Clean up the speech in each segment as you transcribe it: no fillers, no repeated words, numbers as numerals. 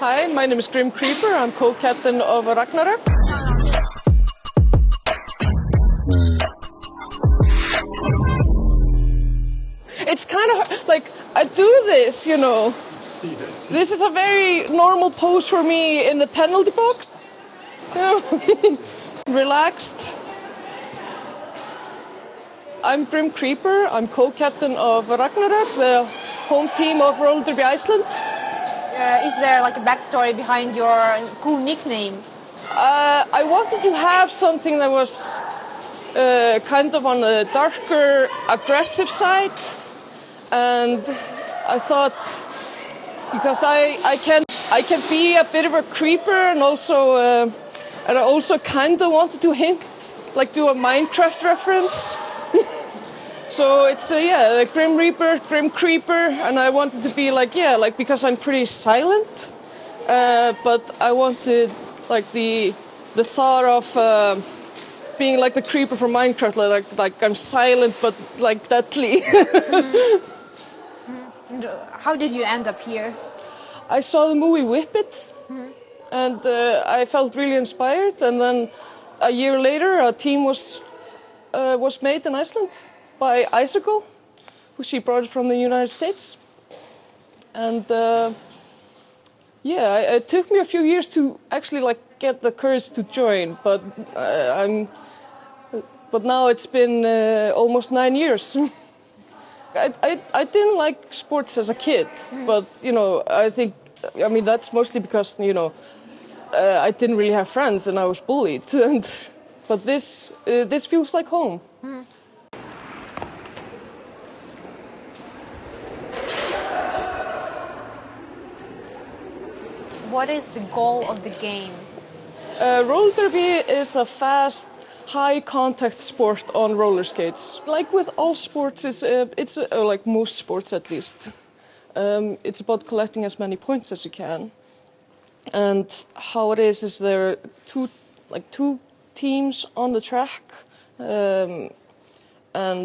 Hi, my name is Grim Creeper. I'm co-captain of Ragnarök. It's kind of like I do this, you know. This is a very normal pose for me in the penalty box. You know? Relaxed. I'm Grim Creeper. I'm co-captain of Ragnarök, the home team of Roller Derby Iceland. Is there like a backstory behind your cool nickname? I wanted to have something that was kind of on the darker, aggressive side. And I thought, because I can be a bit of a creeper, and I also kind of wanted to do a Minecraft reference. So it's the Grim Reaper, Grim Creeper, and I wanted to be because I'm pretty silent, but I wanted the thought of being like the creeper from Minecraft, like I'm silent but like deadly. How did you end up here? I saw the movie Whip It, and I felt really inspired. And then a year later, a team was made in Iceland by a.k.a, who she brought from the United States. And it took me a few years to actually get the courage to join, but now it's been almost 9 years. I didn't like sports as a kid, but I mean that's mostly because I didn't really have friends and I was bullied. But this feels like home. What is the goal of the game? Roller derby is a fast, high-contact sport on roller skates. Like with all sports, it's like most sports at least. It's about collecting as many points as you can. And how it is there are two teams on the track, and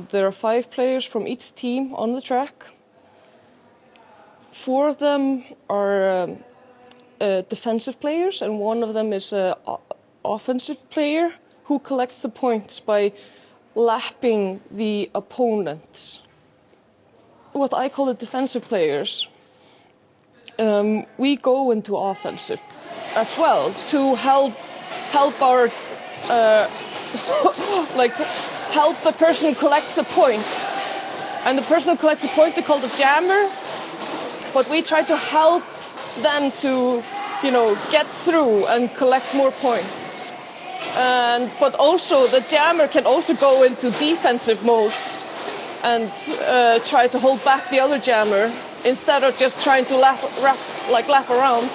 there are 5 players from each team on the track. 4 of them are defensive players, and 1 of them is an offensive player who collects the points by lapping the opponents. What I call the defensive players, we go into offensive as well to help our help the person who collects the point. And the person who collects the point, they call the jammer. But we try to help them to, get through and collect more points. But also the jammer can also go into defensive mode and try to hold back the other jammer instead of just trying to lap around.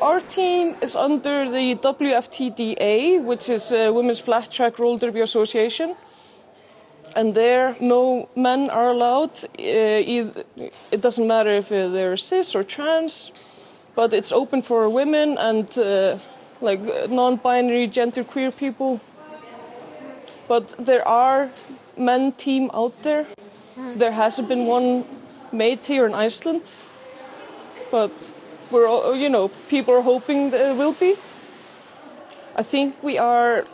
Our team is under the WFTDA, which is Women's Flat Track Roller Derby Association. And there, no men are allowed. It doesn't matter if they're cis or trans, but it's open for women and non-binary, genderqueer people. But there are men team out there. There hasn't been one made here in Iceland, but people are hoping there will be. I think we are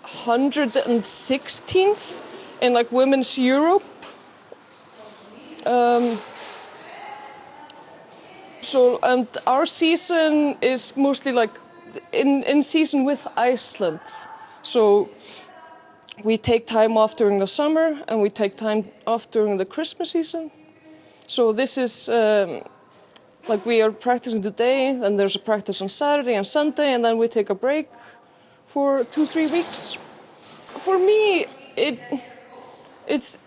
116th in Women's Europe. And our season is mostly in season with Iceland. So we take time off during the summer and we take time off during the Christmas season. So this is we are practicing today, then there's a practice on Saturday and Sunday, and then we take a break for 2-3 weeks. For me, it is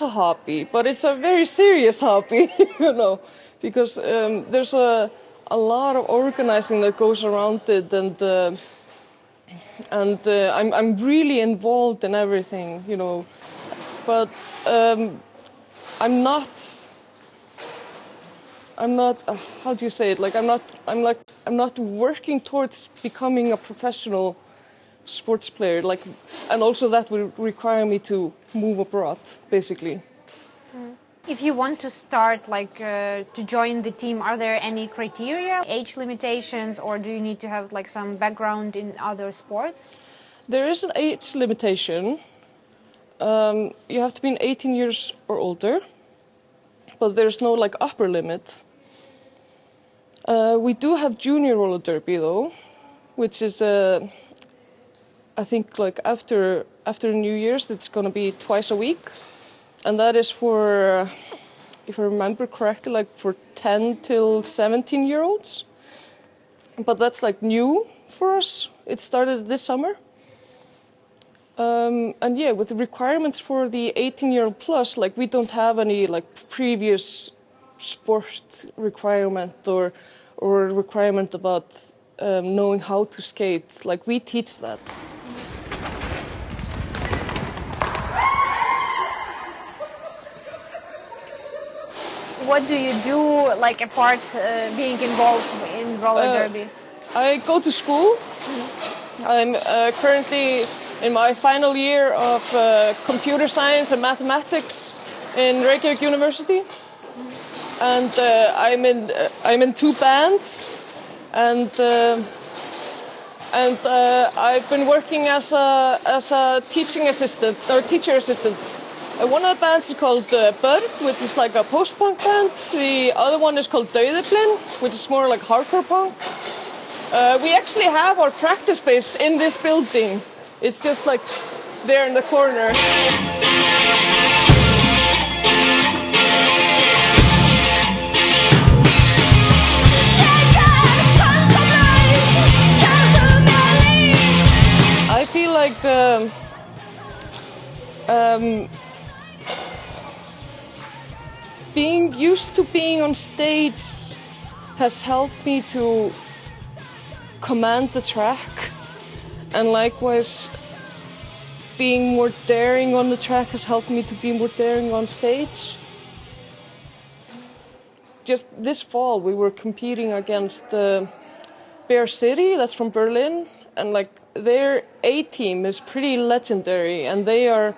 a hobby, but it's a very serious hobby, because there's a lot of organizing that goes around it, and I'm really involved in everything, but I'm not. How do you say it? Like I'm not working towards becoming a professional sports player. Like, and also that would require me to move abroad, basically. If you want to start, to join the team, are there any criteria, age limitations, or do you need to have like some background in other sports? There is an age limitation. You have to be 18 years or older, but there's no like upper limit. We do have junior roller derby though, which is I think like after New Year's, it's going to be twice a week, and that is for, if I remember correctly, like for 10 till 17-year-olds. But that's like new for us. It started this summer. And yeah, with the requirements for the 18-year-old plus, like we don't have any like previous sport requirement or requirement about knowing how to skate. Like we teach that. What do you do, like apart being involved in roller derby? I go to school. I'm currently in my final year of computer science and mathematics in Reykjavík University, and I'm in 2 bands, and I've been working as a teaching assistant or teacher assistant. One of the bands is called Börn, which is like a post-punk band. The other one is called Dauðablinn, which is more like hardcore punk. We actually have our practice space in this building. It's just like there in the corner. I feel like being used to being on stage has helped me to command the track, and likewise being more daring on the track has helped me to be more daring on stage. Just this fall we were competing against Bear City, that's from Berlin, and like their A team is pretty legendary, and they are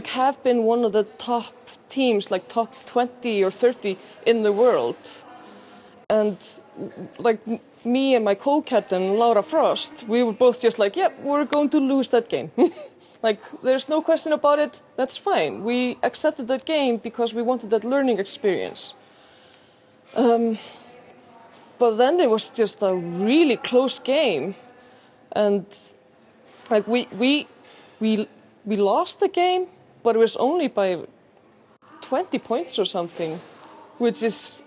have been one of the top teams, like top 20 or 30 in the world. And like me and my co-captain Laura Frost, we were both just like, yep, we're going to lose that game. Like there's no question about it, that's fine. We accepted that game because we wanted that learning experience. But then it was just a really close game, and like we lost the game, but it was only by 20 points or something, which is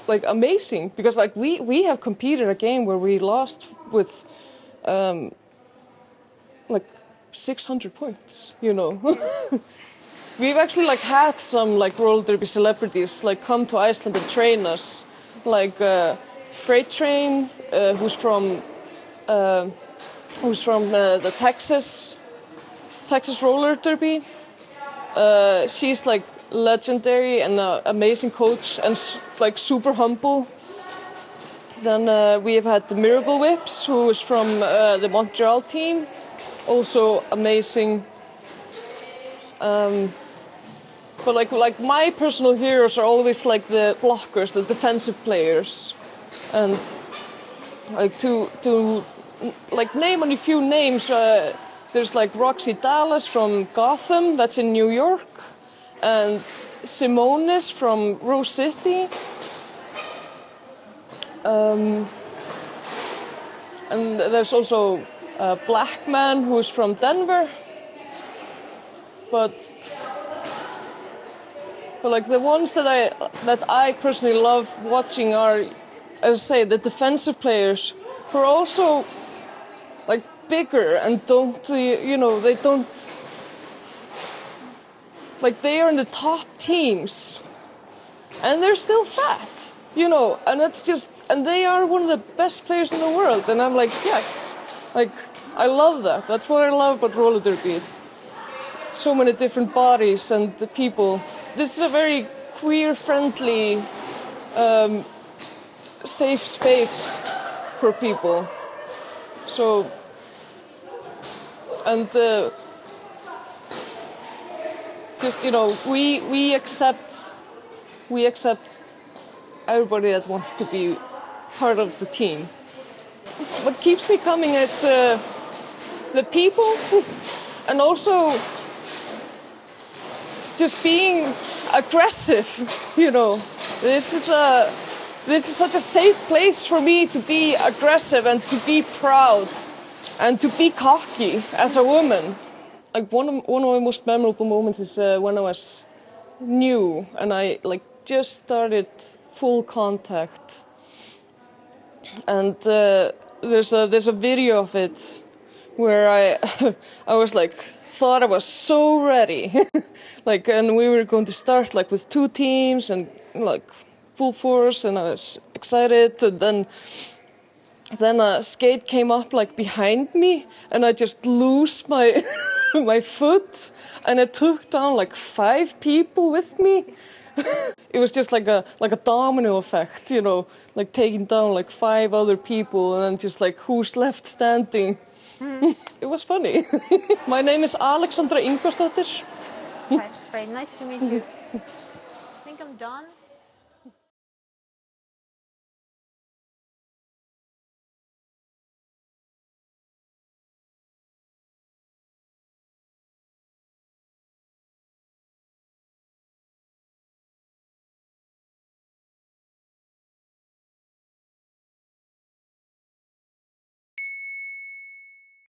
like amazing, because like we have competed a game where we lost with like 600 points, you know. We've actually like had some like roller derby celebrities like come to Iceland and train us, like Freight Train, who's from the Texas roller derby. She's like legendary and an amazing coach and like super humble. Then we have had the Miracle Whips, who is from the Montreal team, also amazing. But like my personal heroes are always like the blockers, the defensive players, and like to like name only a few names. There's like Roxy Dallas from Gotham, that's in New York, and Simonis from Rose City. And there's also a black man who's from Denver. But like the ones that I personally love watching are, as I say, the defensive players who are also like bigger and they don't, like they are in the top teams and they're still fat, and it's just, and they are one of the best players in the world, and I'm like, yes, like I love that. That's what I love about roller derby. It's so many different bodies and the people. This is a very queer-friendly, safe space for people. So, and just, you know, we accept everybody that wants to be part of the team. What keeps me coming is the people, and also just being aggressive. You know, this is such a safe place for me to be aggressive and to be proud and to be cocky as a woman. Like one of my most memorable moments is when I was new and I just started full contact, and there's a video of it where I was thought I was so ready, and we were going to start with 2 teams and full force, and I was excited, and then a skate came up behind me, and I just loosed my my foot, and it took down 5 people with me. It was just like a domino effect, you know, taking down 5 other people, and then just who's left standing. It was funny. My name is Alexandra Ingvarsdóttir. Hi, very nice to meet you. I think I'm done.